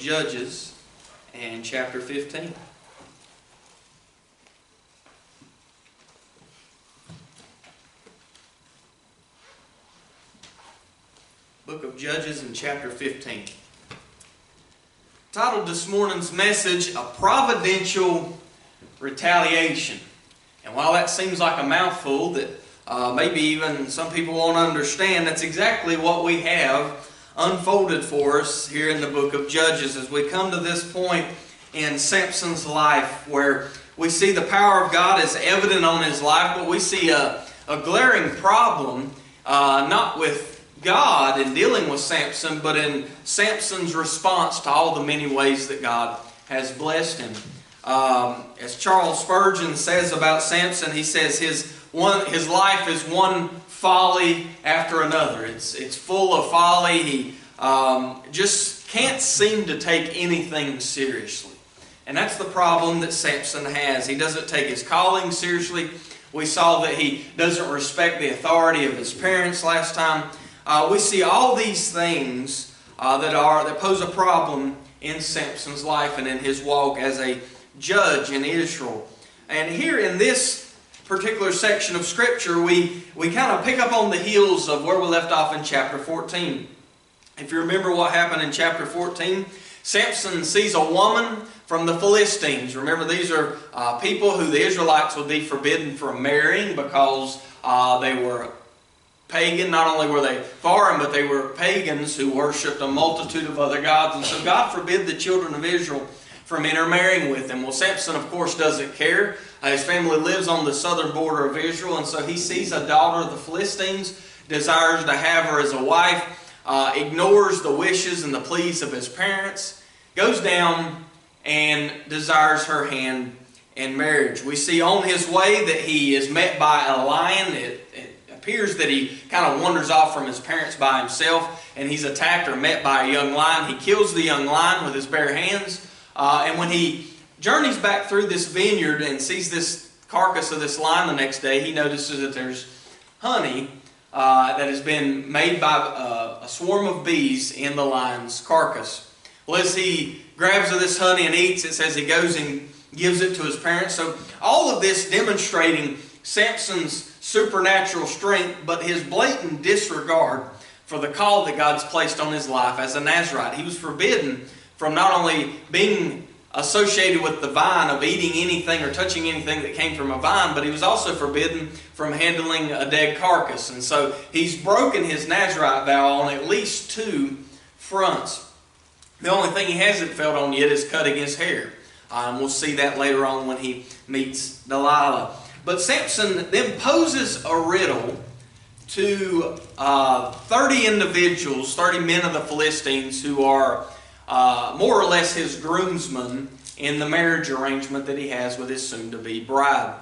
Judges and chapter 15. Book of Judges and chapter 15. Titled this morning's message, A Providential Retaliation. And while that seems like a mouthful that maybe even some people won't understand, that's exactly what we have unfolded for us here in the book of Judges as we come to this point in Samson's life where we see the power of God is evident on his life, but we see a glaring problem not with God in dealing with Samson, but in Samson's response to all the many ways that God has blessed him. As Charles Spurgeon says about Samson, he says his life is one folly after another. It's full of folly. He just can't seem to take anything seriously. And that's the problem that Samson has. He doesn't take his calling seriously. We saw that he doesn't respect the authority of his parents last time. We see all these things that pose a problem in Samson's life and in his walk as a judge in Israel. And here in this particular section of Scripture, we kind of pick up on the heels of where we left off in chapter 14. If you remember what happened in chapter 14, Samson sees a woman from the Philistines. Remember, these are people who the Israelites would be forbidden from marrying because they were pagan. Not only were they foreign, but they were pagans who worshipped a multitude of other gods. And so God forbid the children of Israel from intermarrying with them. Well, Samson, of course, doesn't care. His family lives on the southern border of Israel, and so he sees a daughter of the Philistines, desires to have her as a wife, ignores the wishes and the pleas of his parents, goes down and desires her hand in marriage. We see on his way that he is met by a lion. It appears that he kind of wanders off from his parents by himself, and he's attacked or met by a young lion. He kills the young lion with his bare hands, and when he journeys back through this vineyard and sees this carcass of this lion the next day, he notices that there's honey that has been made by a swarm of bees in the lion's carcass. Well, as he grabs of this honey and eats, it says he goes and gives it to his parents. So all of this demonstrating Samson's supernatural strength, but his blatant disregard for the call that God's placed on his life as a Nazirite. He was forbidden from not only being associated with the vine, of eating anything or touching anything that came from a vine, but he was also forbidden from handling a dead carcass. And so he's broken his Nazirite vow on at least two fronts. The only thing he hasn't failed on yet is cutting his hair. We'll see that later on when he meets Delilah. But Samson then poses a riddle to 30 individuals, 30 men of the Philistines who are more or less his groomsmen in the marriage arrangement that he has with his soon-to-be bride.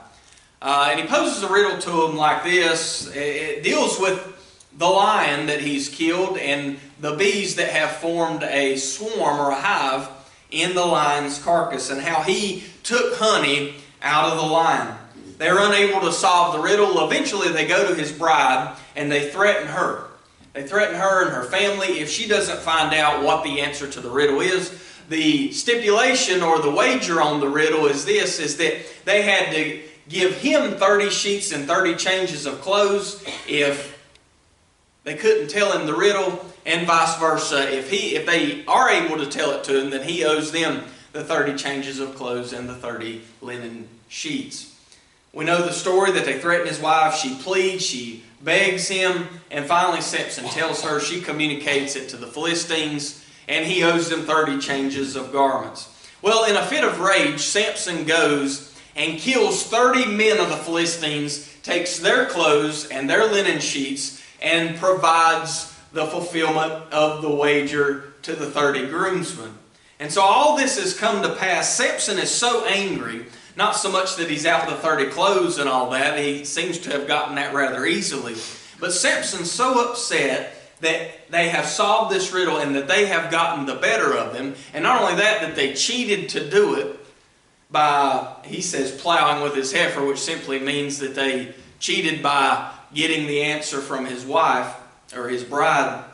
And he poses a riddle to them like this. It deals with the lion that he's killed and the bees that have formed a swarm or a hive in the lion's carcass, and how he took honey out of the lion. They're unable to solve the riddle. Eventually they go to his bride and they threaten her. They threaten her and her family if she doesn't find out what the answer to the riddle is. The stipulation or the wager on the riddle is this, is that they had to give him 30 sheets and 30 changes of clothes if they couldn't tell him the riddle, and vice versa. If they are able to tell it to him, then he owes them the 30 changes of clothes and the 30 linen sheets. We know the story that they threaten his wife. She pleads, she begs him, and finally Samson tells her. She communicates it to the Philistines, and he owes them 30 changes of garments. Well, in a fit of rage, Samson goes and kills 30 men of the Philistines, takes their clothes and their linen sheets, and provides the fulfillment of the wager to the 30 groomsmen. And so all this has come to pass. Samson is so angry, not so much that he's out the 30 clothes and all that. He seems to have gotten that rather easily. But Samson's so upset that they have solved this riddle and that they have gotten the better of him. And not only that, that they cheated to do it by, he says, plowing with his heifer, which simply means that they cheated by getting the answer from his wife or his bride.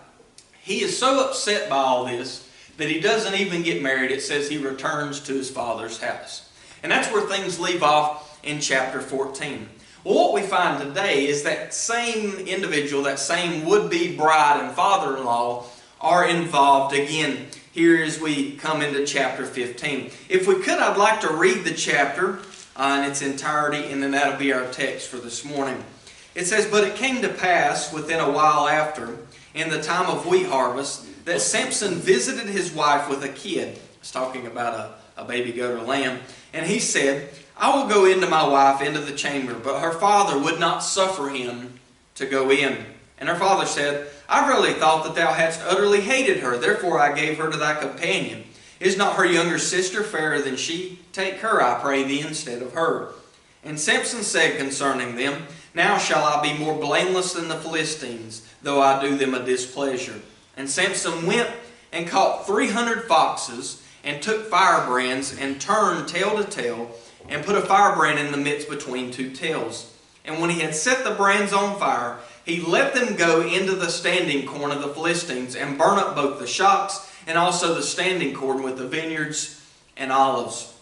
He is so upset by all this that he doesn't even get married. It says he returns to his father's house. And that's where things leave off in chapter 14. Well, what we find today is that same individual, that same would-be bride and father-in-law are involved again here as we come into chapter 15. If we could, I'd like to read the chapter in its entirety, and then that'll be our text for this morning. It says, "But it came to pass within a while after, in the time of wheat harvest, that Samson visited his wife with a kid." It's talking about a baby goat or lamb. "And he said, I will go into my wife into the chamber. But her father would not suffer him to go in. And her father said, I verily thought that thou hadst utterly hated her. Therefore I gave her to thy companion. Is not her younger sister fairer than she? Take her, I pray thee, instead of her. And Samson said concerning them, Now shall I be more blameless than the Philistines, though I do them a displeasure. And Samson went and caught 300 foxes, and took firebrands, and turned tail to tail, and put a firebrand in the midst between two tails. And when he had set the brands on fire, he let them go into the standing corn of the Philistines, and burn up both the shocks and also the standing corn with the vineyards and olives.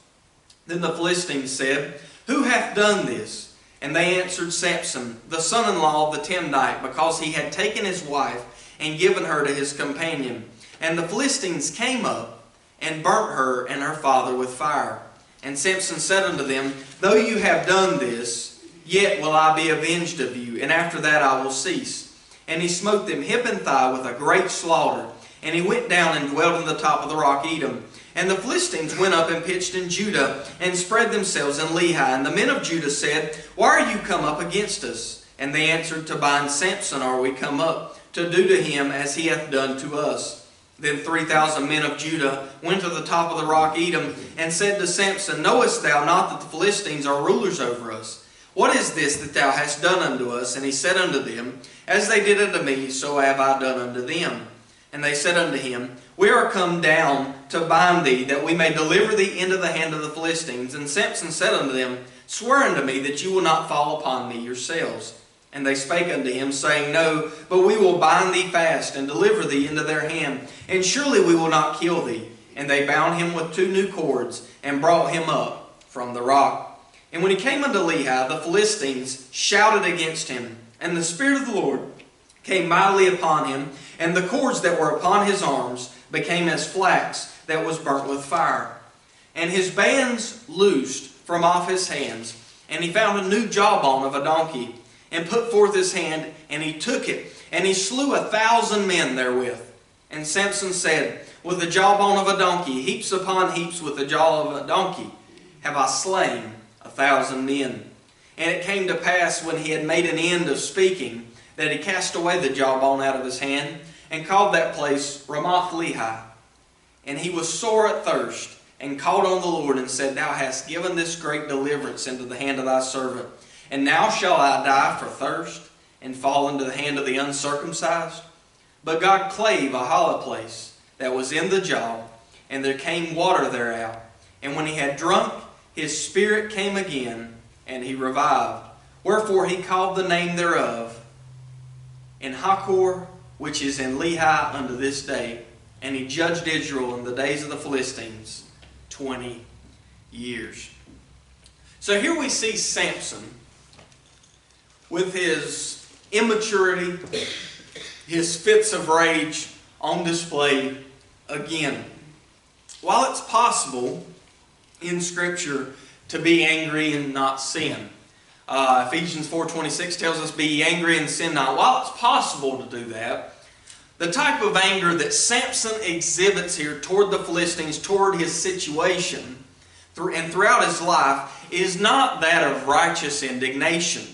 Then the Philistines said, Who hath done this? And they answered Samson, the son-in-law of the Timnite, because he had taken his wife and given her to his companion. And the Philistines came up and burnt her and her father with fire. And Samson said unto them, Though you have done this, yet will I be avenged of you, and after that I will cease. And he smote them hip and thigh with a great slaughter. And he went down and dwelt in the top of the rock Edom. And the Philistines went up and pitched in Judah, and spread themselves in Lehi. And the men of Judah said, Why are you come up against us? And they answered, To bind Samson are we come up, to do to him as he hath done to us. Then 3,000 men of Judah went to the top of the rock Edom, and said to Samson, Knowest thou not that the Philistines are rulers over us? What is this that thou hast done unto us? And he said unto them, As they did unto me, so have I done unto them. And they said unto him, We are come down to bind thee, that we may deliver thee into the hand of the Philistines. And Samson said unto them, Swear unto me that you will not fall upon me yourselves. And they spake unto him, saying, No, but we will bind thee fast, and deliver thee into their hand, and surely we will not kill thee. And they bound him with 2 new cords, and brought him up from the rock. And when he came unto Lehi, the Philistines shouted against him, and the Spirit of the Lord came mightily upon him, and the cords that were upon his arms became as flax that was burnt with fire. And his bands loosed from off his hands, and he found a new jawbone of a donkey, and put forth his hand, and he took it, and he slew 1,000 men therewith. And Samson said, With the jawbone of a donkey, heaps upon heaps with the jaw of a donkey, have I slain 1,000 men. And it came to pass, when he had made an end of speaking, that he cast away the jawbone out of his hand, and called that place Ramoth Lehi. And he was sore at thirst, and called on the Lord, and said, Thou hast given this great deliverance into the hand of thy servant. And now shall I die for thirst, and fall into the hand of the uncircumcised? But God clave a hollow place that was in the jaw, and there came water thereout. And when he had drunk, his spirit came again, and he revived. Wherefore he called the name thereof in Hakor, which is in Lehi unto this day. And he judged Israel in the days of the Philistines 20 years. So here we see Samson with his immaturity, his fits of rage on display again. While it's possible in Scripture to be angry and not sin, Ephesians 4:26 tells us, Be ye angry and sin not. While it's possible to do that, the type of anger that Samson exhibits here toward the Philistines, toward his situation, and throughout his life, is not that of righteous indignation.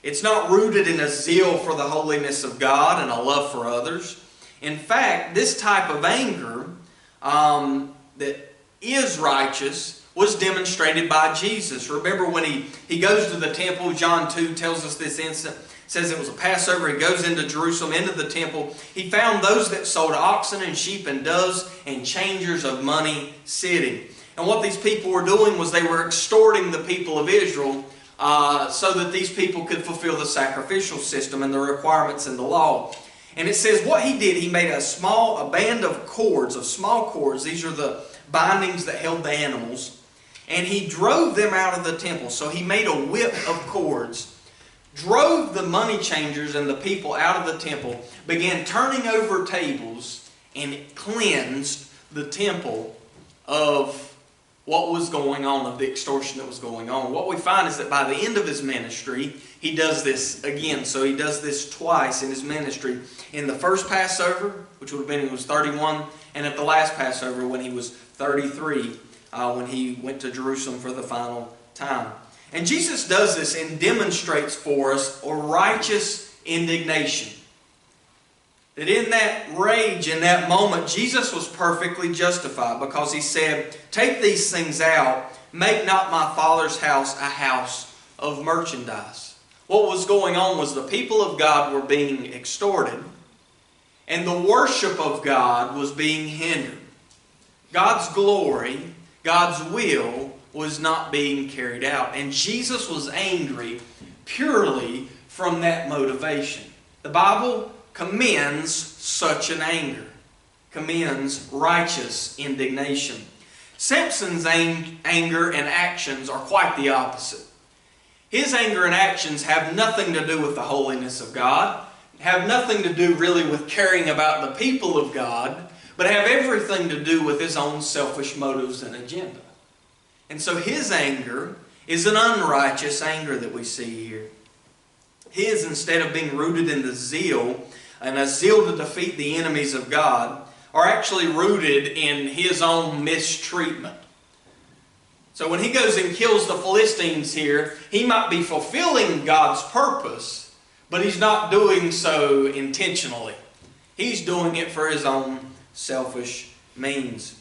It's not rooted in a zeal for the holiness of God and a love for others. In fact, this type of anger that is righteous was demonstrated by Jesus. Remember when he goes to the temple, John 2 tells us this instant, says it was a Passover, he goes into Jerusalem, into the temple. He found those that sold oxen and sheep and doves and changers of money sitting. And what these people were doing was they were extorting the people of Israel so that these people could fulfill the sacrificial system and the requirements in the law. And it says what he did, he made a band of cords, of small cords. These are the bindings that held the animals. And he drove them out of the temple. So he made a whip of cords, drove the money changers and the people out of the temple, began turning over tables, and cleansed the temple of what was going on, of the extortion that was going on. What we find is that by the end of his ministry, he does this again. So he does this twice in his ministry. In the first Passover, which would have been when he was 31, and at the last Passover when he was 33, when he went to Jerusalem for the final time. And Jesus does this and demonstrates for us a righteous indignation. That in that rage, in that moment, Jesus was perfectly justified, because he said, take these things out, make not my Father's house a house of merchandise. What was going on was the people of God were being extorted, and the worship of God was being hindered. God's glory, God's will was not being carried out. And Jesus was angry purely from that motivation. The Bible commends such an anger, commends righteous indignation. Samson's anger and actions are quite the opposite. His anger and actions have nothing to do with the holiness of God, have nothing to do really with caring about the people of God, but have everything to do with his own selfish motives and agenda. And so his anger is an unrighteous anger that we see here. His, instead of being rooted in the zeal, and a zeal to defeat the enemies of God, are actually rooted in his own mistreatment. So when he goes and kills the Philistines here, he might be fulfilling God's purpose, but he's not doing so intentionally. He's doing it for his own selfish means.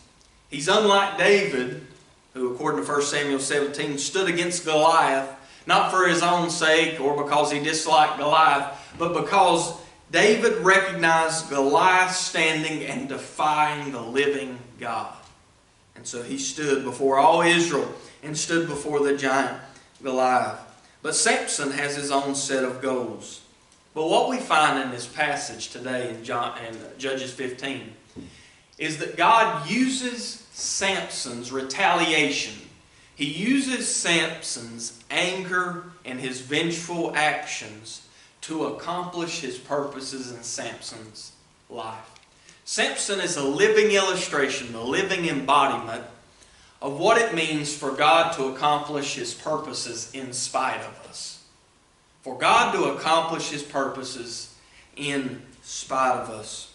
He's unlike David, who according to 1 Samuel 17 stood against Goliath, not for his own sake or because he disliked Goliath, but because David recognized Goliath standing and defying the living God. And so he stood before all Israel and stood before the giant Goliath. But Samson has his own set of goals. But what we find in this passage today in Judges 15 is that God uses Samson's retaliation. He uses Samson's anger and his vengeful actions to accomplish his purposes in Samson's life. Samson is a living illustration, a living embodiment of what it means for God to accomplish his purposes in spite of us. For God to accomplish his purposes in spite of us.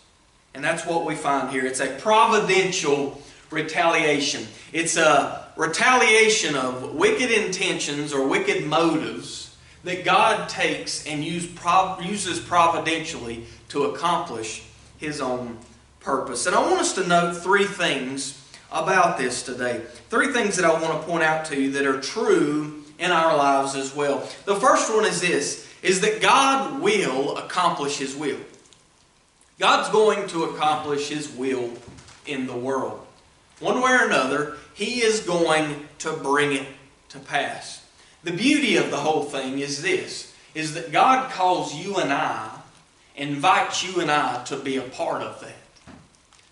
And that's what we find here. It's a providential retaliation. It's a retaliation of wicked intentions or wicked motives that God takes and uses providentially to accomplish his own purpose. And I want us to note three things about this today. Three things that I want to point out to you that are true in our lives as well. The first one is this, is that God will accomplish his will. God's going to accomplish his will in the world. One way or another, he is going to bring it to pass. The beauty of the whole thing is this, is that God calls you and I, invites you and I to be a part of that.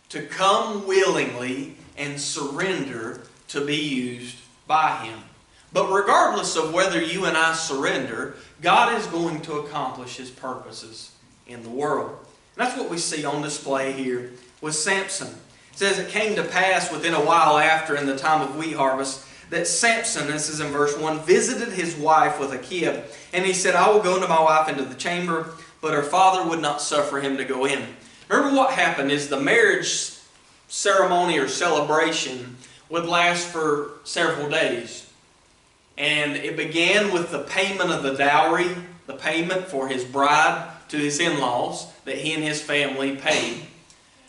To come willingly and surrender to be used by him. But regardless of whether you and I surrender, God is going to accomplish his purposes in the world. And that's what we see on display here with Samson. It says it came to pass within a while after, in the time of wheat harvest, that Samson, this is in verse 1, visited his wife with a kid. And he said, I will go into my wife into the chamber, but her father would not suffer him to go in. Remember what happened is the marriage ceremony or celebration would last for several days. And it began with the payment of the dowry, the payment for his bride to his in-laws that he and his family paid.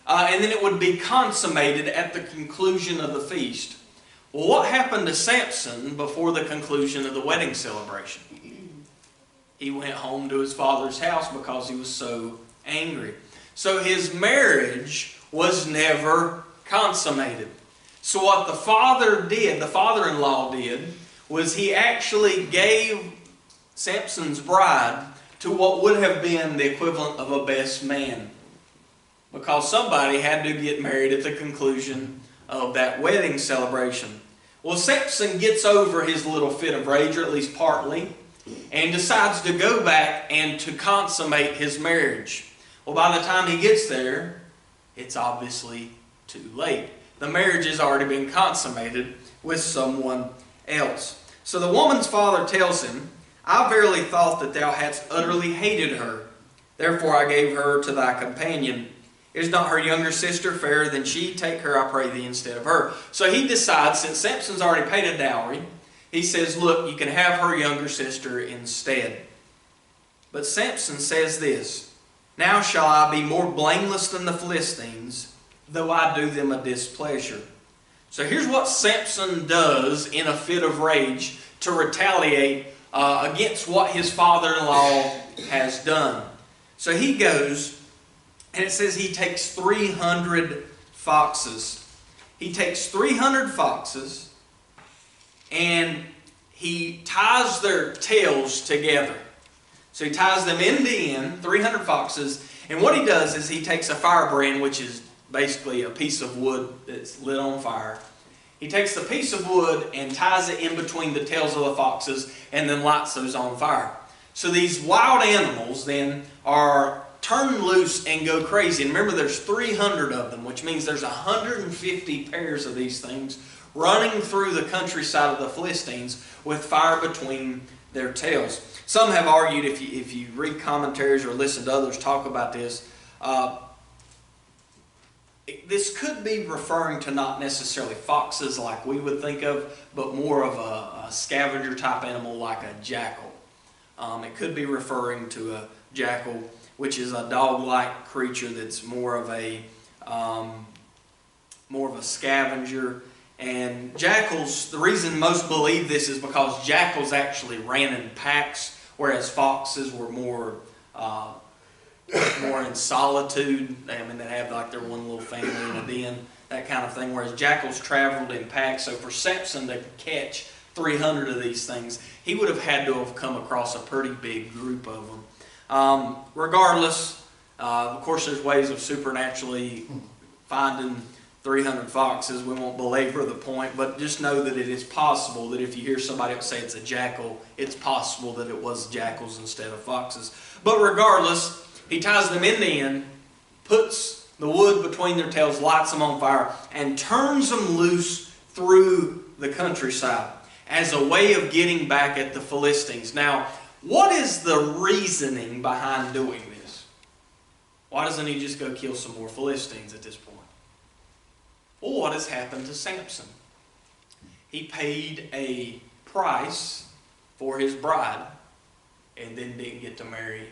And then it would be consummated at the conclusion of the feast. Well, what happened to Samson before the conclusion of the wedding celebration? He went home to his father's house because he was so angry. So his marriage was never consummated. So what the father did, the father-in-law did, was he actually gave Samson's bride to what would have been the equivalent of a best man, because somebody had to get married at the conclusion of that wedding celebration. Well, Samson gets over his little fit of rage, or at least partly, and decides to go back and to consummate his marriage. Well, by the time he gets there, it's obviously too late. The marriage has already been consummated with someone else. So the woman's father tells him, I verily thought that thou hadst utterly hated her. Therefore I gave her to thy companion. Is not her younger sister fairer than she? Take her, I pray thee, instead of her. So he decides, since Samson's already paid a dowry, he says, look, you can have her younger sister instead. But Samson says this, now shall I be more blameless than the Philistines, though I do them a displeasure. So here's what Samson does in a fit of rage to retaliate against what his father-in-law has done. So he goes, and it says he takes 300 foxes. He takes 300 foxes and he ties their tails together. So he ties them end to end, 300 foxes, and what he does is he takes a firebrand, which is basically a piece of wood that's lit on fire. He takes the piece of wood and ties it in between the tails of the foxes and then lights those on fire. So these wild animals then are turned loose and go crazy. And remember, there's 300 of them, which means there's 150 pairs of these things running through the countryside of the Philistines with fire between their tails. Some have argued, if you read commentaries or listen to others talk about this, this could be referring to not necessarily foxes like we would think of, but more of a scavenger type animal like a jackal. It could be referring to a jackal, which is a dog-like creature that's more of a scavenger. And jackals, the reason most believe this is because jackals actually ran in packs, whereas foxes were more in solitude. I mean, they have like their one little family in a den, that kind of thing, whereas jackals traveled in packs. So for Samson to catch 300 of these things, he would have had to have come across a pretty big group of them. Regardless, of course, there's ways of supernaturally finding 300 foxes. We won't belabor the point, but just know that it is possible that if you hear somebody else say it's a jackal, it's possible that it was jackals instead of foxes. But regardless, he ties them end to end, puts the wood between their tails, lights them on fire, and turns them loose through the countryside as a way of getting back at the Philistines. Now, what is the reasoning behind doing this? Why doesn't he just go kill some more Philistines at this point? Well, what has happened to Samson? He paid a price for his bride and then didn't get to marry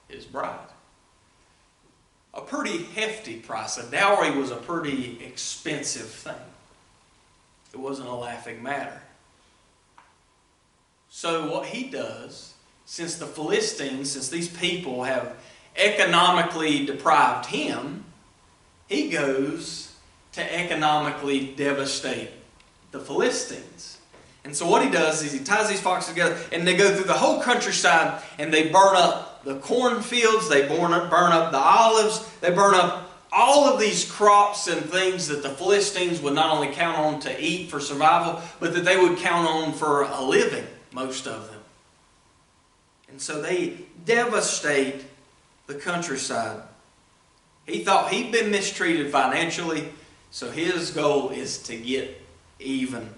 his bride. A pretty hefty price. A dowry was a pretty expensive thing. It wasn't a laughing matter. So what he does, since the Philistines, since these people have economically deprived him, he goes to economically devastate the Philistines. And so what he does is he ties these foxes together and they go through the whole countryside and they burn up the cornfields, they burn up the olives, they burn up all of these crops and things that the Philistines would not only count on to eat for survival, but that they would count on for a living, most of them. And so they devastate the countryside. He thought he'd been mistreated financially, so his goal is to get even.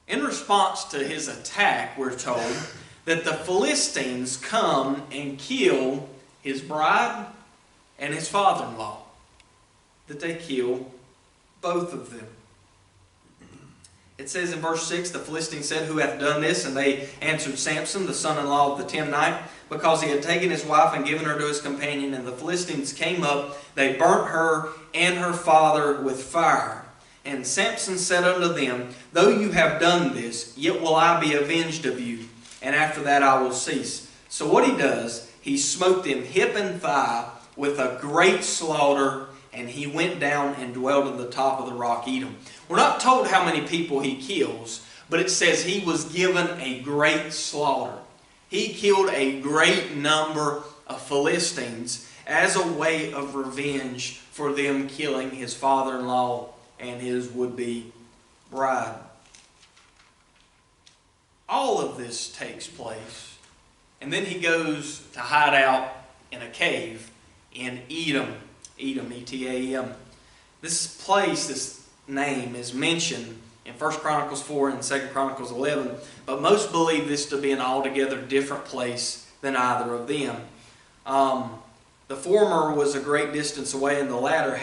In response to his attack, we're told that the Philistines come and kill his bride and his father-in-law. That they kill both of them. It says in verse 6, the Philistines said, who hath done this? And they answered, Samson, the son-in-law of the Timnite, because he had taken his wife and given her to his companion. And the Philistines came up, they burnt her and her father with fire. And Samson said unto them, though you have done this, yet will I be avenged of you, and after that I will cease. So what he does, he smote them hip and thigh with a great slaughter, and he went down and dwelt at the top of the rock Edom. We're not told how many people he kills, but it says he was given a great slaughter. He killed a great number of Philistines as a way of revenge for them killing his father-in-law and his would-be bride. All of this takes place, and then he goes to hide out in a cave in Edom, E-T-A-M. This place, this name is mentioned in 1 Chronicles 4 and 2 Chronicles 11, but most believe this to be an altogether different place than either of them. The former was a great distance away, and the latter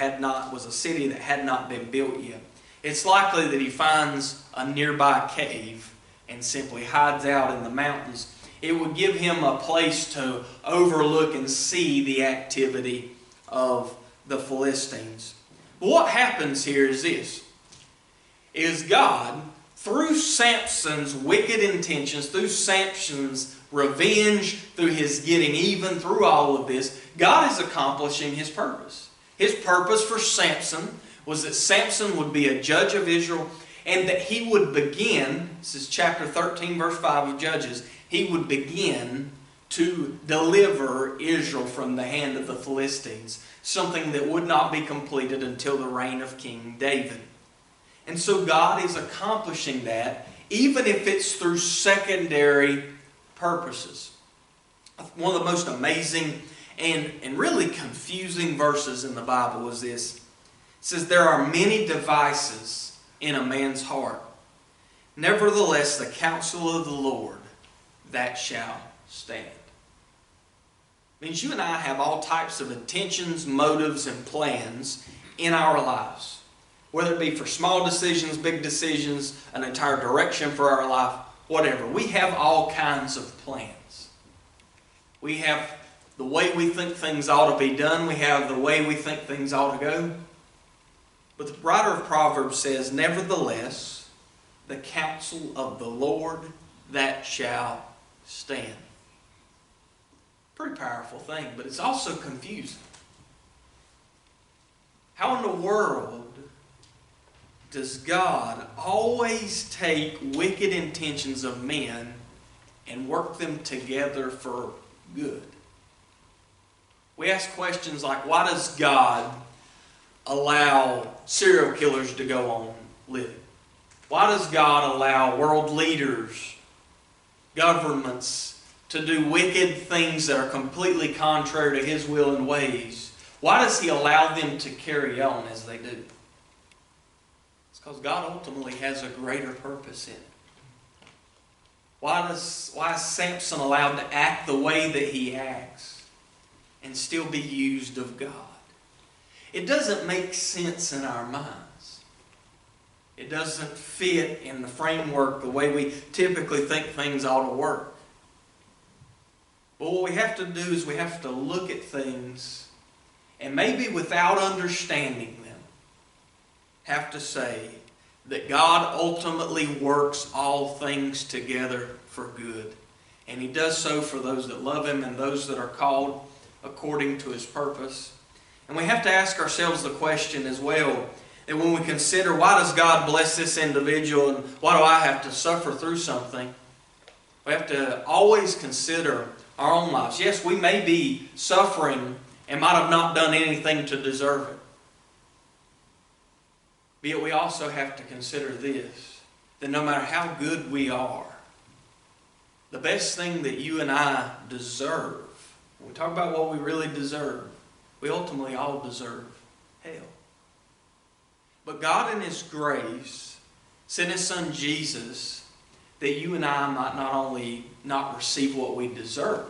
was a city that had not been built yet. It's likely that he finds a nearby cave and simply hides out in the mountains. It would give him a place to overlook and see the activity of the Philistines. But what happens here is this, is God, through Samson's wicked intentions, through Samson's revenge, through his getting even, through all of this, God is accomplishing his purpose. His purpose for Samson was that Samson would be a judge of Israel, and that he would begin, this is chapter 13, verse 5 of Judges, he would begin to deliver Israel from the hand of the Philistines, something that would not be completed until the reign of King David. And so God is accomplishing that, even if it's through secondary purposes. One of the most amazing and really confusing verses in the Bible is this. It says, there are many devices in a man's heart. Nevertheless, the counsel of the Lord, that shall stand. It means you and I have all types of intentions, motives, and plans in our lives. Whether it be for small decisions, big decisions, an entire direction for our life, whatever. We have all kinds of plans. We have the way we think things ought to be done. We have the way we think things ought to go. But the writer of Proverbs says, nevertheless, the counsel of the Lord, that shall stand. Pretty powerful thing, but it's also confusing. How in the world does God always take wicked intentions of men and work them together for good? We ask questions like, why does God allow serial killers to go on living? Why does God allow world leaders, governments, to do wicked things that are completely contrary to His will and ways? Why does He allow them to carry on as they do? It's because God ultimately has a greater purpose in it. Why is Samson allowed to act the way that he acts and still be used of God? It doesn't make sense in our minds. It doesn't fit in the framework the way we typically think things ought to work. But what we have to do is we have to look at things and maybe without understanding them, have to say that God ultimately works all things together for good. And He does so for those that love Him and those that are called according to His purpose. And we have to ask ourselves the question as well, that when we consider why does God bless this individual and why do I have to suffer through something, we have to always consider our own lives. Yes, we may be suffering and might have not done anything to deserve it. But yet we also have to consider this, that no matter how good we are, the best thing that you and I deserve, when we talk about what we really deserve, we ultimately all deserve hell. But God in His grace sent His Son Jesus that you and I might not only not receive what we deserve,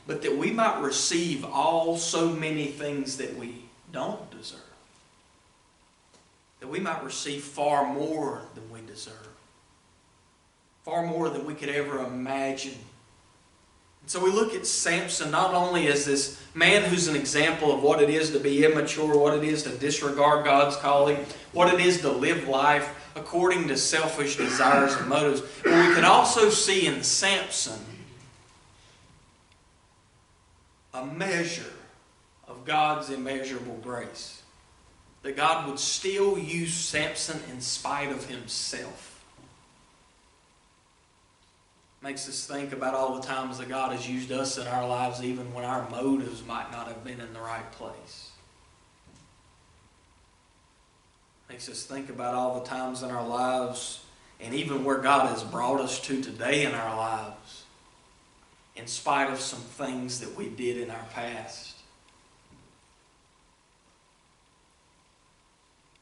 but that we might receive all so many things that we don't deserve. That we might receive far more than we deserve. Far more than we could ever imagine. And so we look at Samson not only as this man who's an example of what it is to be immature, what it is to disregard God's calling, what it is to live life according to selfish desires and motives, but we can also see in Samson a measure of God's immeasurable grace. That God would still use Samson in spite of himself. Makes us think about all the times that God has used us in our lives even when our motives might not have been in the right place. Makes us think about all the times in our lives and even where God has brought us to today in our lives, in spite of some things that we did in our past.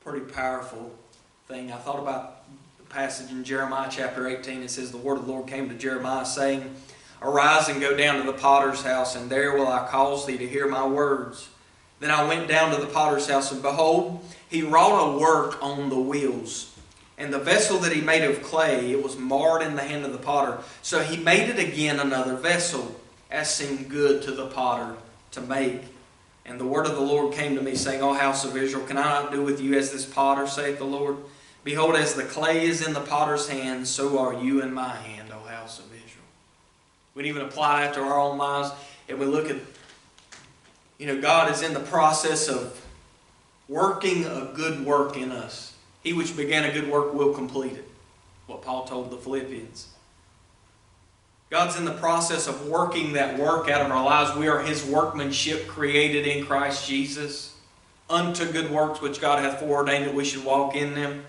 Pretty powerful thing. I thought about the passage in Jeremiah chapter 18. It says, the word of the Lord came to Jeremiah saying, arise and go down to the potter's house, and there will I cause thee to hear my words. Then I went down to the potter's house, and behold, he wrought a work on the wheels. And the vessel that he made of clay, it was marred in the hand of the potter. So he made it again another vessel, as seemed good to the potter to make. And the word of the Lord came to me, saying, O house of Israel, can I not do with you as this potter, saith the Lord? Behold, as the clay is in the potter's hand, so are you in my hand, O house of Israel. We can even apply that to our own lives. And we look at, God is in the process of working a good work in us. He which began a good work will complete it. What Paul told the Philippians. God's in the process of working that work out of our lives. We are His workmanship created in Christ Jesus unto good works which God hath foreordained that we should walk in them.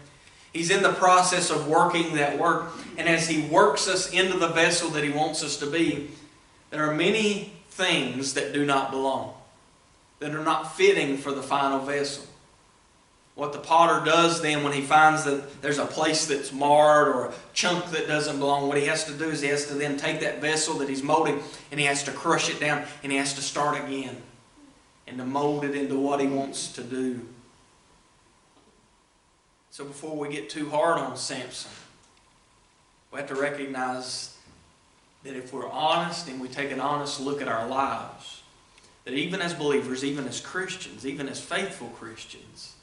He's in the process of working that work. And as He works us into the vessel that He wants us to be, there are many things that do not belong, that are not fitting for the final vessel. What the potter does then when he finds that there's a place that's marred or a chunk that doesn't belong, what he has to do is he has to then take that vessel that he's molding and he has to crush it down and he has to start again and to mold it into what he wants to do. So before we get too hard on Samson, we have to recognize that if we're honest and we take an honest look at our lives, that even as believers, even as Christians, even as faithful Christians,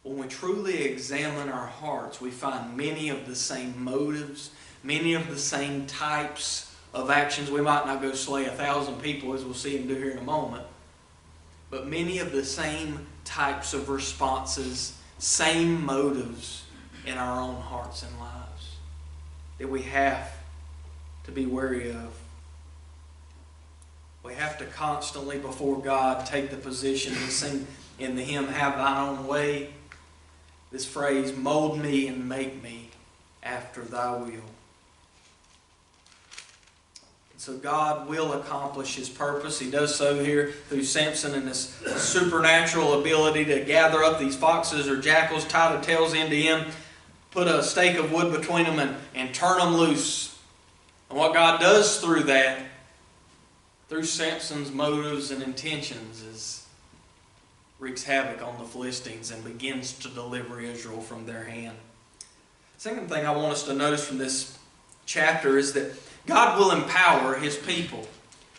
when we truly examine our hearts, we find many of the same motives, many of the same types of actions. We might not go slay 1,000 people, as we'll see him do here in a moment, but many of the same types of responses, same motives in our own hearts and lives that we have to be wary of. We have to constantly before God take the position to sing in the hymn, Have Thine Own Way. This phrase, mold me and make me after thy will. And so God will accomplish His purpose. He does so here through Samson and this supernatural ability to gather up these foxes or jackals, tie the tails into him, put a stake of wood between them and turn them loose. And what God does through that, through Samson's motives and intentions, is wreaks havoc on the Philistines and begins to deliver Israel from their hand. Second thing I want us to notice from this chapter is that God will empower His people.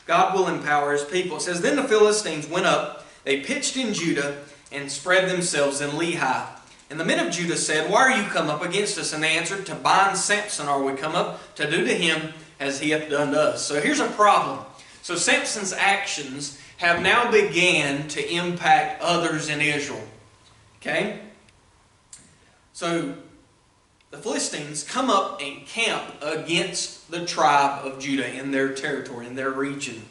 God will empower His people. It says, Then the Philistines went up, they pitched in Judah, and spread themselves in Lehi. And the men of Judah said, Why are you come up against us? And they answered, To bind Samson are we come up, to do to him as he hath done to us. So here's a problem. So Samson's actions have now began to impact others in Israel. Okay? So the Philistines come up and camp against the tribe of Judah in their territory, in their region.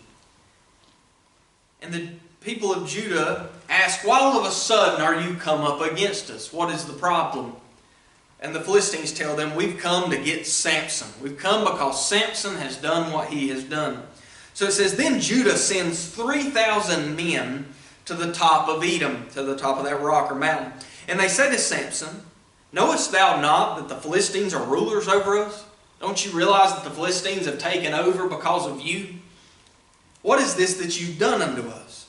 And the people of Judah ask, Why all of a sudden are you come up against us? What is the problem? And the Philistines tell them, We've come to get Samson. We've come because Samson has done what he has done. So it says, Then Judah sends 3,000 men to the top of Edom, to the top of that rock or mountain. And they say to Samson, Knowest thou not that the Philistines are rulers over us? Don't you realize that the Philistines have taken over because of you? What is this that you've done unto us?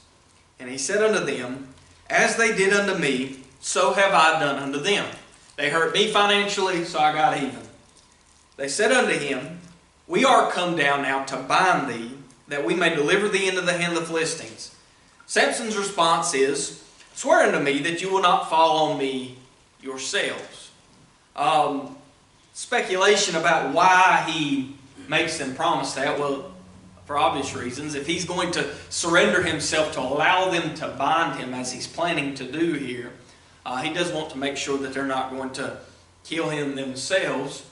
And he said unto them, As they did unto me, so have I done unto them. They hurt me financially, so I got even. They said unto him, We are come down now to bind thee, that we may deliver thee into the hand of the Philistines. Samson's response is, Swear unto me that you will not fall on me yourselves. Speculation about why he makes them promise that. Well, for obvious reasons. If he's going to surrender himself to allow them to bind him as he's planning to do here, he does want to make sure that they're not going to kill him themselves.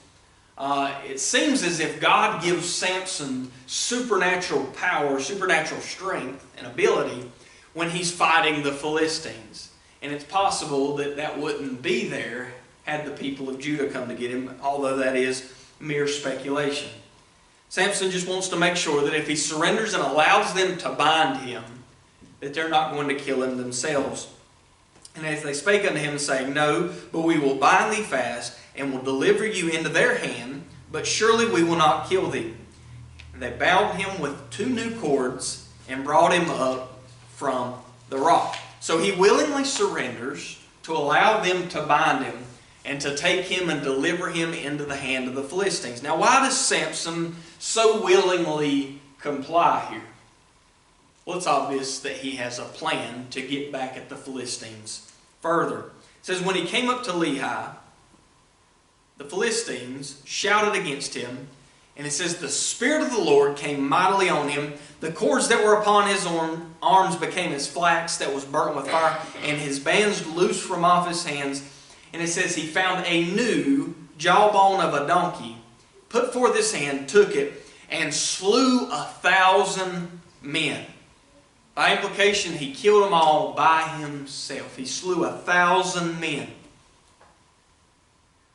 it seems as if God gives Samson supernatural power, supernatural strength and ability when he's fighting the Philistines. And it's possible that that wouldn't be there had the people of Judah come to get him, although that is mere speculation. Samson just wants to make sure that if he surrenders and allows them to bind him, that they're not going to kill him themselves. And as they spake unto him, saying, No, but we will bind thee fast, and will deliver you into their hand, but surely we will not kill thee. And they bound him with 2 new cords, and brought him up from the rock. So he willingly surrenders to allow them to bind him, and to take him and deliver him into the hand of the Philistines. Now, why does Samson so willingly comply here? Well, it's obvious that he has a plan to get back at the Philistines further. It says, when he came up to Lehi, the Philistines shouted against him, and it says, the Spirit of the Lord came mightily on him. The cords that were upon his arms became as flax that was burnt with fire, and his bands loosed from off his hands. And it says he found a new jawbone of a donkey, put forth his hand, took it, and slew 1,000 men. By implication, he killed them all by himself. He slew 1,000 men.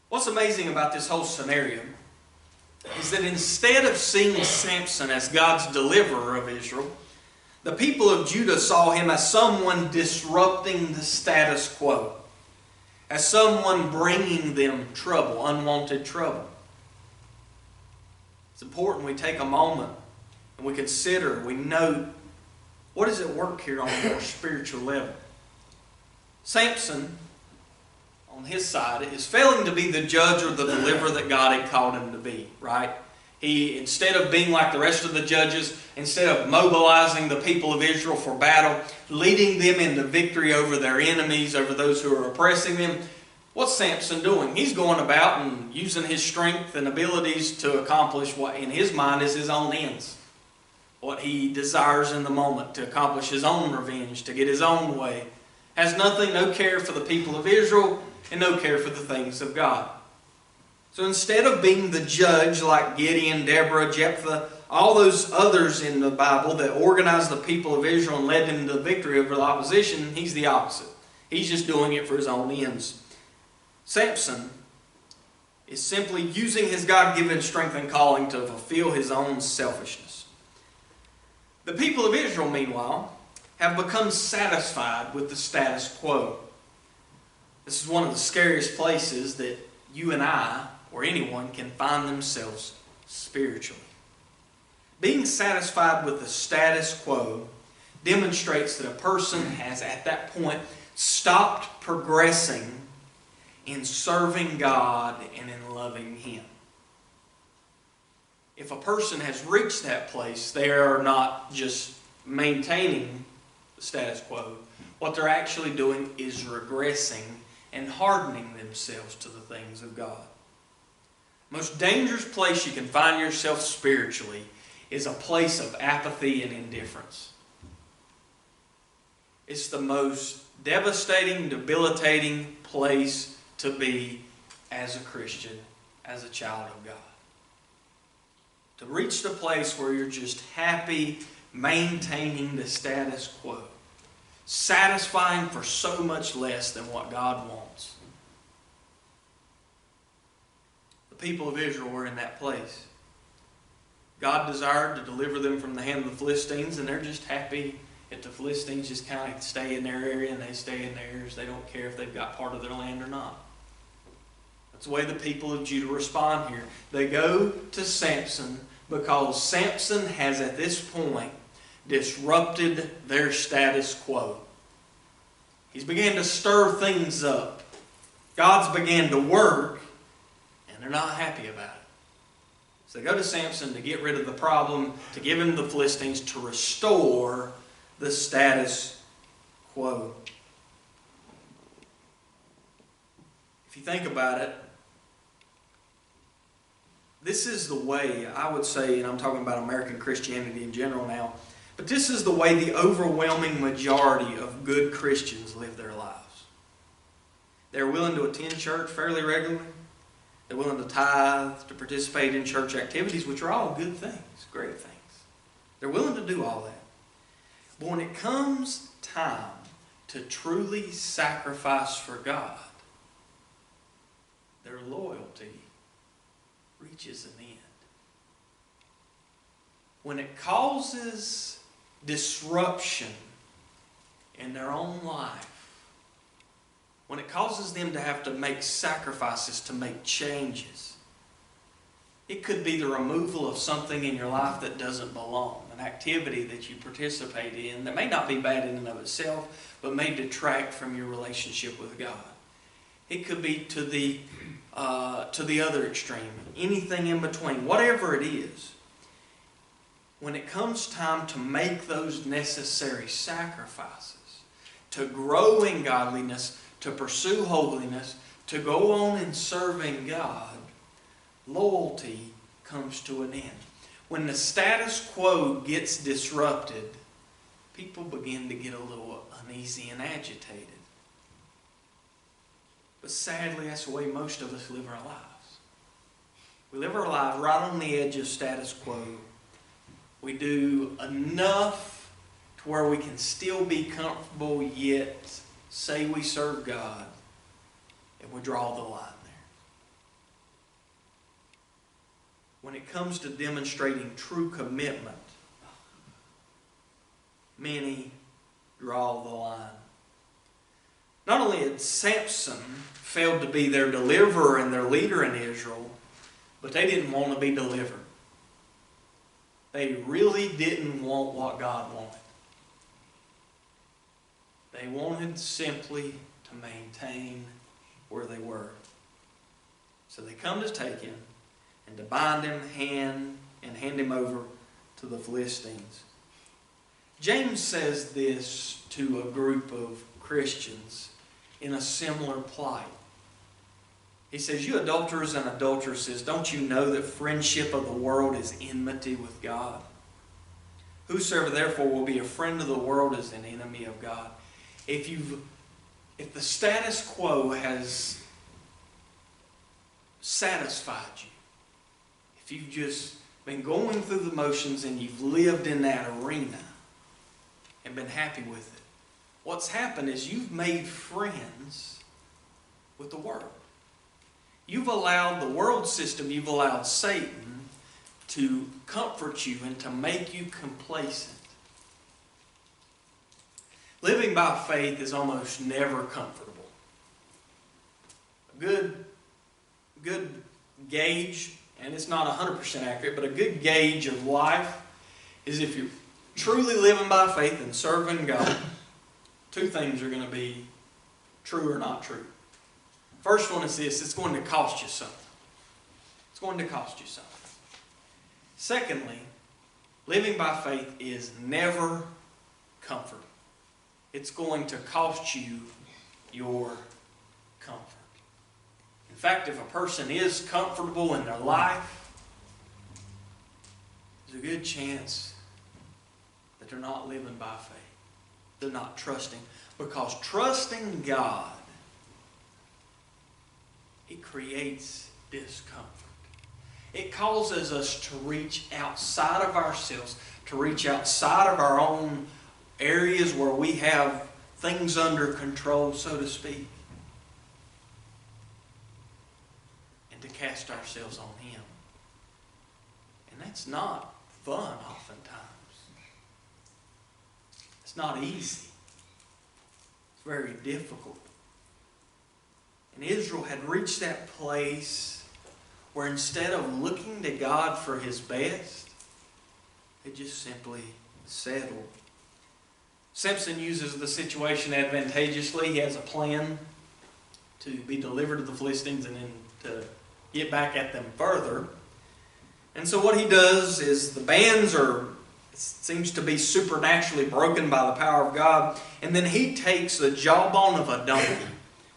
What's amazing about this whole scenario is that instead of seeing Samson as God's deliverer of Israel, the people of Judah saw him as someone disrupting the status quo, as someone bringing them trouble, unwanted trouble. It's important we take a moment and we consider, we note, what is at work here on a more spiritual level? Samson, on his side, is failing to be the judge or the deliverer that God had called him to be, right? He, instead of being like the rest of the judges, instead of mobilizing the people of Israel for battle, leading them into victory over their enemies, over those who are oppressing them, what's Samson doing? He's going about and using his strength and abilities to accomplish what in his mind is his own ends. What he desires in the moment, to accomplish his own revenge, to get his own way. Has nothing, no care for the people of Israel, and no care for the things of God. So instead of being the judge like Gideon, Deborah, Jephthah, all those others in the Bible that organized the people of Israel and led them to victory over the opposition, he's the opposite. He's just doing it for his own ends. Samson is simply using his God-given strength and calling to fulfill his own selfishness. The people of Israel, meanwhile, have become satisfied with the status quo. This is one of the scariest places that you and I, or anyone, can find themselves spiritually. Being satisfied with the status quo demonstrates that a person has, at that point, stopped progressing in serving God and in loving Him. If a person has reached that place, they are not just maintaining the status quo. What they're actually doing is regressing and hardening themselves to the things of God. Most dangerous place you can find yourself spiritually is a place of apathy and indifference. It's the most devastating, debilitating place to be as a Christian, as a child of God. To reach the place where you're just happy maintaining the status quo, satisfying for so much less than what God wants. The people of Israel were in that place. God desired to deliver them from the hand of the Philistines, and they're just happy if the Philistines just kind of stay in their area and they stay in theirs. They don't care if they've got part of their land or not. That's the way the people of Judah respond here. They go to Samson because Samson has at this point disrupted their status quo. He's began to stir things up. God's began to work, and they're not happy about it. So they go to Samson to get rid of the problem, to give him the Philistines, to restore the status quo. If you think about it, this is the way, I would say, and I'm talking about American Christianity in general now, but this is the way the overwhelming majority of good Christians live their lives. They're willing to attend church fairly regularly. They're willing to tithe, to participate in church activities, which are all good things, great things. They're willing to do all that. But when it comes time to truly sacrifice for God, their loyalty reaches an end. When it causes disruption in their own life, when it causes them to have to make sacrifices, to make changes, it could be the removal of something in your life that doesn't belong, an activity that you participate in that may not be bad in and of itself, but may detract from your relationship with God. It could be to the other extreme, anything in between, whatever it is. When it comes time to make those necessary sacrifices, to grow in godliness, to pursue holiness, to go on in serving God, loyalty comes to an end. When the status quo gets disrupted, people begin to get a little uneasy and agitated. But sadly, that's the way most of us live our lives. We live our lives right on the edge of status quo. We do enough to where we can still be comfortable, yet say we serve God, and we draw the line there. When it comes to demonstrating true commitment, many draw the line. Not only had Samson failed to be their deliverer and their leader in Israel, but they didn't want to be delivered. They really didn't want what God wanted. They wanted simply to maintain where they were. So they come to take him and to bind him and hand him over to the Philistines. James says this to a group of Christians in a similar plight. He says, "You adulterers and adulteresses, don't you know that friendship of the world is enmity with God? Whosoever therefore will be a friend of the world is an enemy of God." If the status quo has satisfied you, if you've just been going through the motions and you've lived in that arena and been happy with it, what's happened is you've made friends with the world. You've allowed the world system, you've allowed Satan to comfort you and to make you complacent. Living by faith is almost never comfortable. A good gauge, and it's not 100% accurate, but a good gauge of life is if you're truly living by faith and serving God, two things are going to be true or not true. First one is this: it's going to cost you something. It's going to cost you something. Secondly, living by faith is never comfort. It's going to cost you your comfort. In fact, if a person is comfortable in their life, there's a good chance that they're not living by faith. They're not trusting. Because trusting God, it creates discomfort. It causes us to reach outside of ourselves, to reach outside of our own areas where we have things under control, so to speak, and to cast ourselves on Him. And that's not fun oftentimes. It's not easy. It's very difficult. And Israel had reached that place where instead of looking to God for His best, they just simply settled. Samson uses the situation advantageously. He has a plan to be delivered to the Philistines and then to get back at them further. And so what he does is the bands seems to be supernaturally broken by the power of God. And then he takes the jawbone of a donkey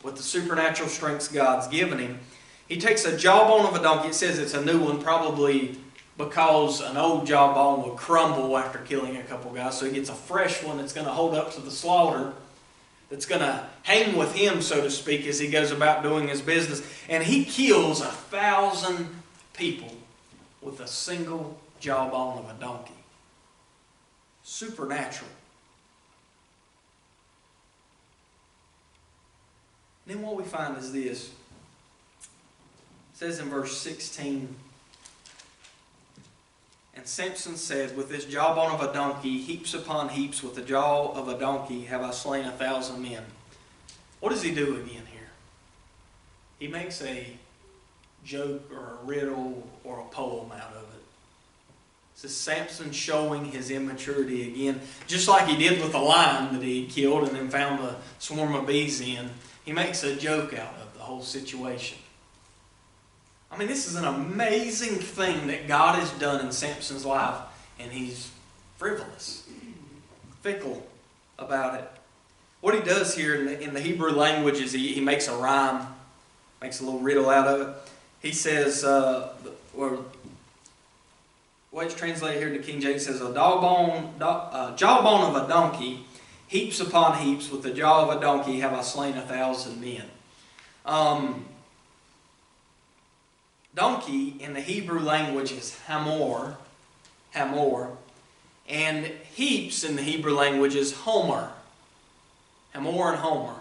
with the supernatural strengths God's given him. He takes a jawbone of a donkey. It says it's a new one, probably because an old jawbone will crumble after killing a couple guys. So he gets a fresh one that's going to hold up to the slaughter. that's going to hang with him, so to speak, as he goes about doing his business. And he kills 1,000 people with a single jawbone of a donkey. Supernatural. And then what we find is this. It says in verse 16, and Samson said, with this jawbone of a donkey, heaps upon heaps, with the jaw of a donkey have I slain 1,000 men. What does he do again here? He makes a joke or a riddle or a poem out of it. This is Samson showing his immaturity again. Just like he did with the lion that he killed and then found a swarm of bees in. He makes a joke out of the whole situation. I mean, this is an amazing thing that God has done in Samson's life, and he's frivolous, fickle about it. What he does here in the Hebrew language is he makes a rhyme, makes a little riddle out of it. He says, or the way it's translated here to King James says, a jawbone of a donkey, heaps upon heaps, with the jaw of a donkey have I slain 1,000 men. Donkey in the Hebrew language is hamor, and heaps in the Hebrew language is homer, hamor and homer.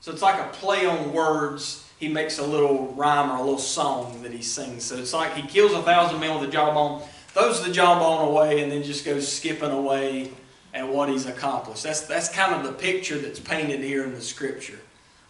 So it's like a play on words. He makes a little rhyme or a little song that he sings. So it's like he kills 1,000 men with a jawbone, throws the jawbone away, and then just goes skipping away at what he's accomplished. That's kind of the picture that's painted here in the Scripture.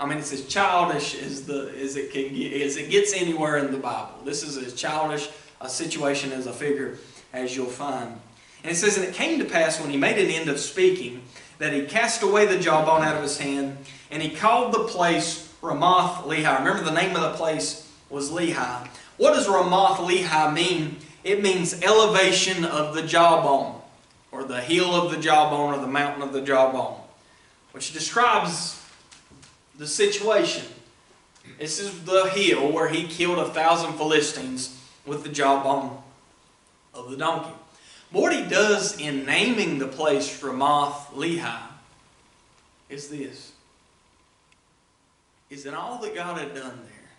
I mean, it's as childish as it gets anywhere in the Bible. This is as childish a situation as a figure as you'll find. And it says, and it came to pass when he made an end of speaking, that he cast away the jawbone out of his hand, and he called the place Ramoth Lehi. Remember, the name of the place was Lehi. What does Ramoth Lehi mean? It means elevation of the jawbone, or the hill of the jawbone, or the mountain of the jawbone, which describes the situation. This is the hill where he killed 1,000 Philistines with the jawbone of the donkey. But what he does in naming the place Ramoth Lehi is this. Is that all that God had done there,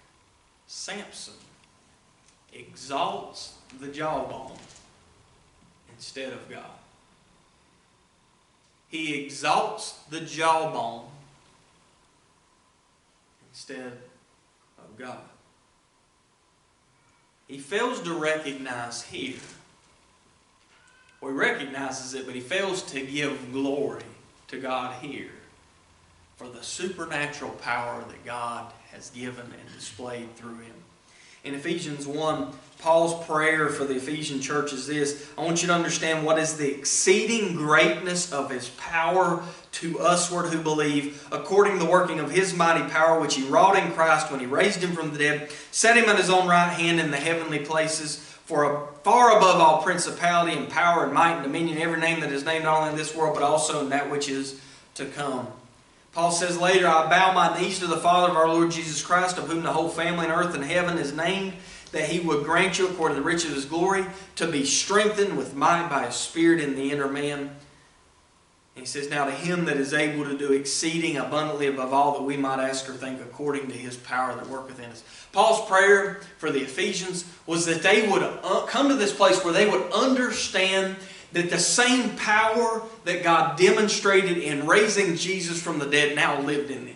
Samson exalts the jawbone instead of God. He exalts the jawbone instead of God. He fails to recognize here, or he recognizes it, but he fails to give glory to God here for the supernatural power that God has given and displayed through him. In Ephesians 1, Paul's prayer for the Ephesian church is this. I want you to understand what is the exceeding greatness of his power to usward who believe, according to the working of his mighty power, which he wrought in Christ when he raised him from the dead, set him at his own right hand in the heavenly places, for far above all principality and power and might and dominion, every name that is named not only in this world, but also in that which is to come. Paul says later, I bow my knees to the Father of our Lord Jesus Christ, of whom the whole family in earth and heaven is named, that he would grant you, according to the riches of his glory, to be strengthened with might by his Spirit in the inner man. And he says, now to him that is able to do exceeding abundantly above all that we might ask or think, according to his power that worketh in us. Paul's prayer for the Ephesians was that they would come to this place where they would understand that the same power that God demonstrated in raising Jesus from the dead now lived in them.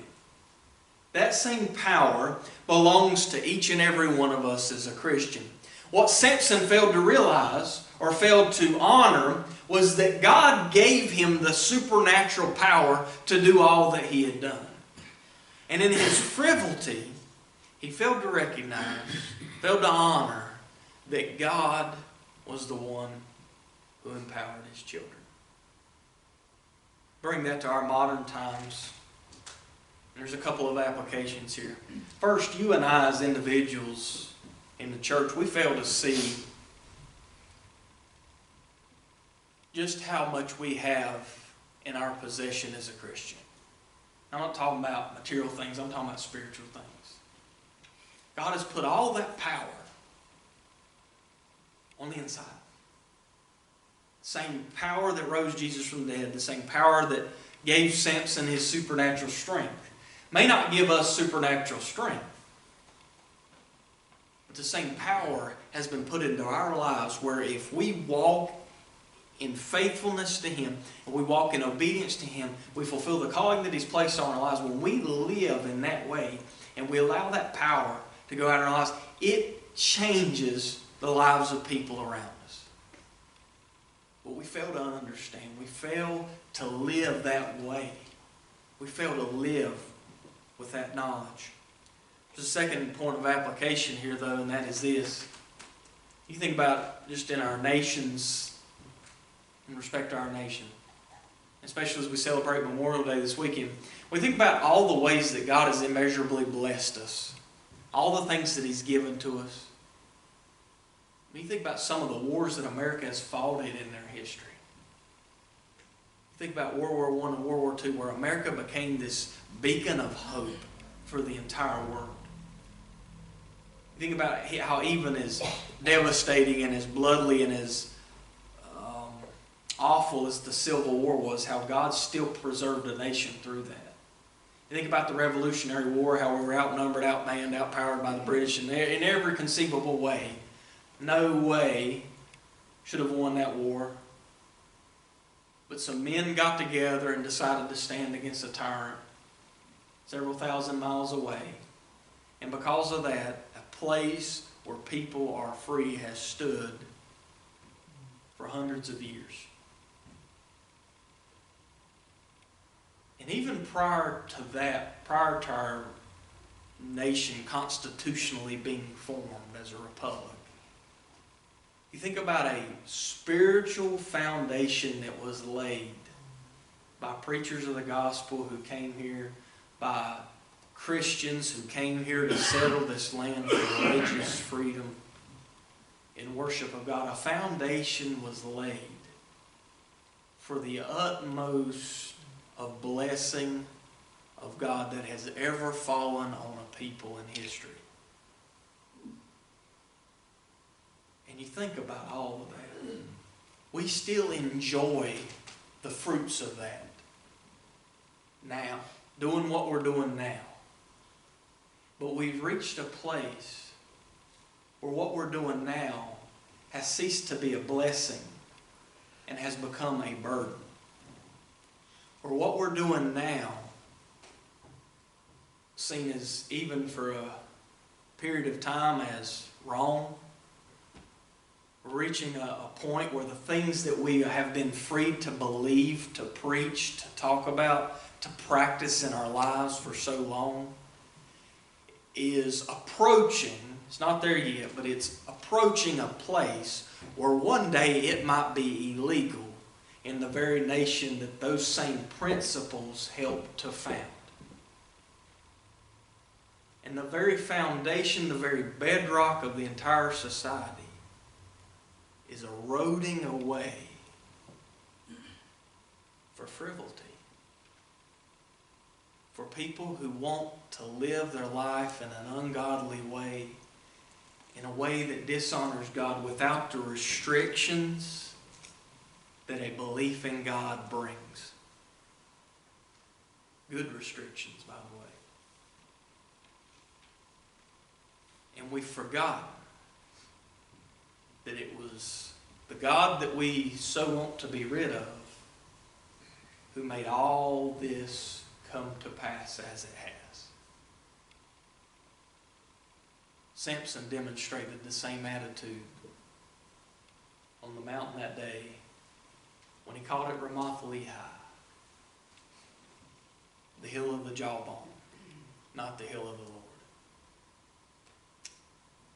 That same power belongs to each and every one of us as a Christian. What Samson failed to realize or failed to honor was that God gave him the supernatural power to do all that he had done. And in his frivolity, he failed to recognize, failed to honor that God was the one who empowered his children. Bring that to our modern times. There's a couple of applications here. First, you and I as individuals in the church, we fail to see just how much we have in our possession as a Christian. I'm not talking about material things, I'm talking about spiritual things. God has put all that power on the inside. Same power that rose Jesus from the dead, the same power that gave Samson his supernatural strength. May not give us supernatural strength, but the same power has been put into our lives where if we walk in faithfulness to Him, and we walk in obedience to Him, we fulfill the calling that He's placed on our lives. When we live in that way and we allow that power to go out in our lives, it changes the lives of people around us. But we fail to understand. We fail to live that way. We fail to live with that knowledge. There's a second point of application here, though, and that is this. You think about just in our nations, in respect to our nation, especially as we celebrate Memorial Day this weekend, we think about all the ways that God has immeasurably blessed us, all the things that He's given to us. When you think about some of the wars that America has fought in their history, think about World War I and World War II, where America became this beacon of hope for the entire world. You think about how even as devastating and as bloodily and as awful as the Civil War was, how God still preserved a nation through that. You think about the Revolutionary War, how we were outnumbered, outmanned, outpowered by the British in every conceivable way. No way should have won that war. But some men got together and decided to stand against a tyrant several thousand miles away. And because of that, a place where people are free has stood for hundreds of years. And even prior to that, prior to our nation constitutionally being formed as a republic, you think about a spiritual foundation that was laid by preachers of the gospel who came here, by Christians who came here to settle this land for religious freedom and worship of God. A foundation was laid for the utmost of blessing of God that has ever fallen on a people in history. And you think about all of that. We still enjoy the fruits of that now, doing what we're doing now. But we've reached a place where what we're doing now has ceased to be a blessing and has become a burden. Or what we're doing now, seen as even for a period of time as wrong, we're reaching a point where the things that we have been free to believe, to preach, to talk about, to practice in our lives for so long is approaching, it's not there yet, but it's approaching a place where one day it might be illegal in the very nation that those same principles helped to found. And the very foundation, the very bedrock of the entire society is eroding away for frivolity. For people who want to live their life in an ungodly way, in a way that dishonors God without the restrictions that a belief in God brings. Good restrictions, by the way. And we forgot that it was the God that we so want to be rid of who made all this come to pass as it has. Samson demonstrated the same attitude on the mountain that day when he called it Ramoth-Lehi, the hill of the jawbone, not the hill of the Lord.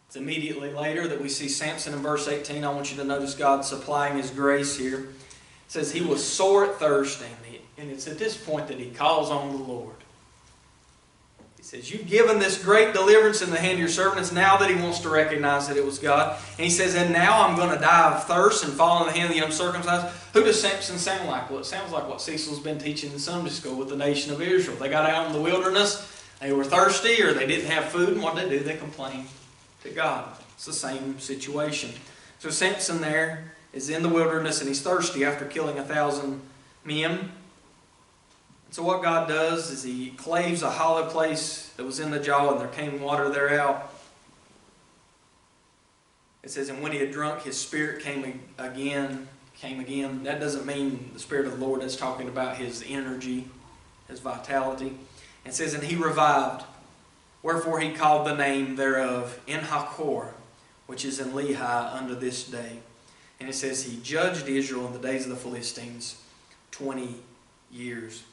It's immediately later that we see Samson in verse 18. I want you to notice God supplying His grace here. It says he was sore at thirst, and it's at this point that he calls on the Lord. He says, you've given this great deliverance in the hand of your servant. It's now that he wants to recognize that it was God. And he says, and now I'm going to die of thirst and fall in the hand of the uncircumcised. Who does Samson sound like? Well, it sounds like what Cecil's been teaching in Sunday school with the nation of Israel. They got out in the wilderness, they were thirsty, or they didn't have food, and what did they do? They complained to God. It's the same situation. So Samson there is in the wilderness, and he's thirsty after killing 1,000 men. So what God does is He claves a hollow place that was in the jaw, and there came water thereout. It says, and when he had drunk, his spirit came again. That doesn't mean the Spirit of the Lord. That's talking about his energy, his vitality. It says, and he revived. Wherefore he called the name thereof En-Hakkore, which is in Lehi unto this day. And it says, he judged Israel in the days of the Philistines 20 years.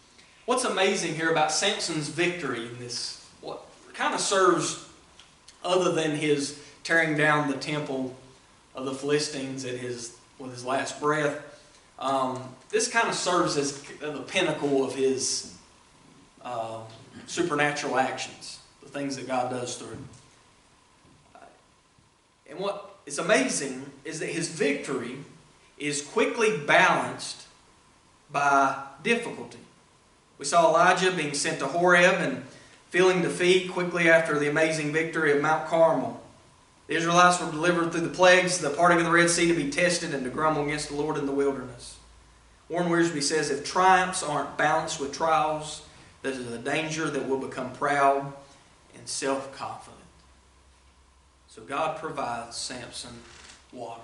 What's amazing here about Samson's victory in this, what kind of serves, other than his tearing down the temple of the Philistines with his last breath, this kind of serves as the pinnacle of his supernatural actions, the things that God does through him. And what is amazing is that his victory is quickly balanced by difficulty. We saw Elijah being sent to Horeb and feeling defeat quickly after the amazing victory of Mount Carmel. The Israelites were delivered through the plagues, the parting of the Red Sea, to be tested and to grumble against the Lord in the wilderness. Warren Wiersbe says, if triumphs aren't balanced with trials, there's a danger that we'll become proud and self-confident. So God provides Samson water,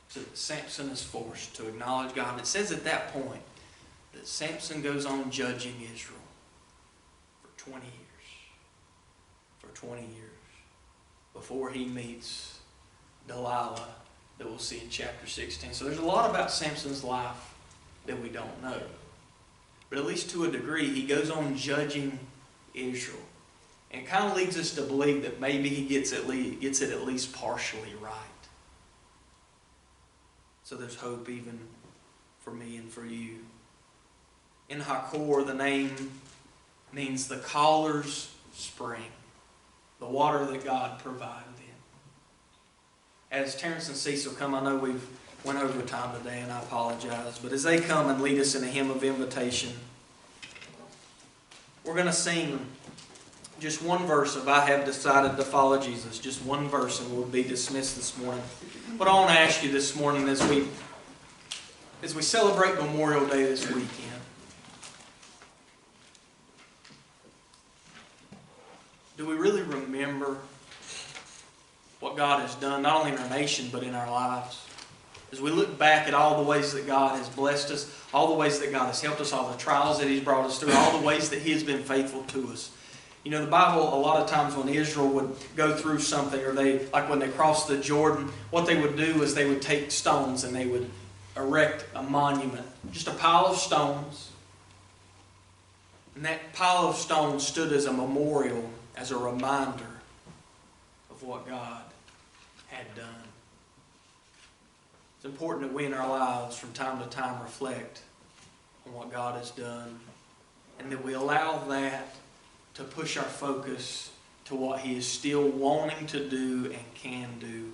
so that Samson is forced to acknowledge God. And it says at that point that Samson goes on judging Israel for 20 years. For 20 years. Before he meets Delilah, that we'll see in chapter 16. So there's a lot about Samson's life that we don't know. But at least to a degree, he goes on judging Israel. And it kind of leads us to believe that maybe he gets it at least partially right. So there's hope even for me and for you. En-Hakkore, the name, means the caller's spring. The water that God provided in. As Terrence and Cecil come, I know we've went over time today and I apologize, but as they come and lead us in a hymn of invitation, we're going to sing just one verse of I Have Decided to Follow Jesus. Just one verse, and we'll be dismissed this morning. But I want to ask you this morning as we celebrate Memorial Day this weekend, do we really remember what God has done, not only in our nation, but in our lives? As we look back at all the ways that God has blessed us, all the ways that God has helped us, all the trials that He's brought us through, all the ways that He has been faithful to us. You know, the Bible, a lot of times when Israel would go through something, or like when they crossed the Jordan, what they would do is they would take stones and they would erect a monument, just a pile of stones. And that pile of stones stood as a memorial, as a reminder of what God had done. It's important that we in our lives from time to time reflect on what God has done, and that we allow that to push our focus to what He is still wanting to do and can do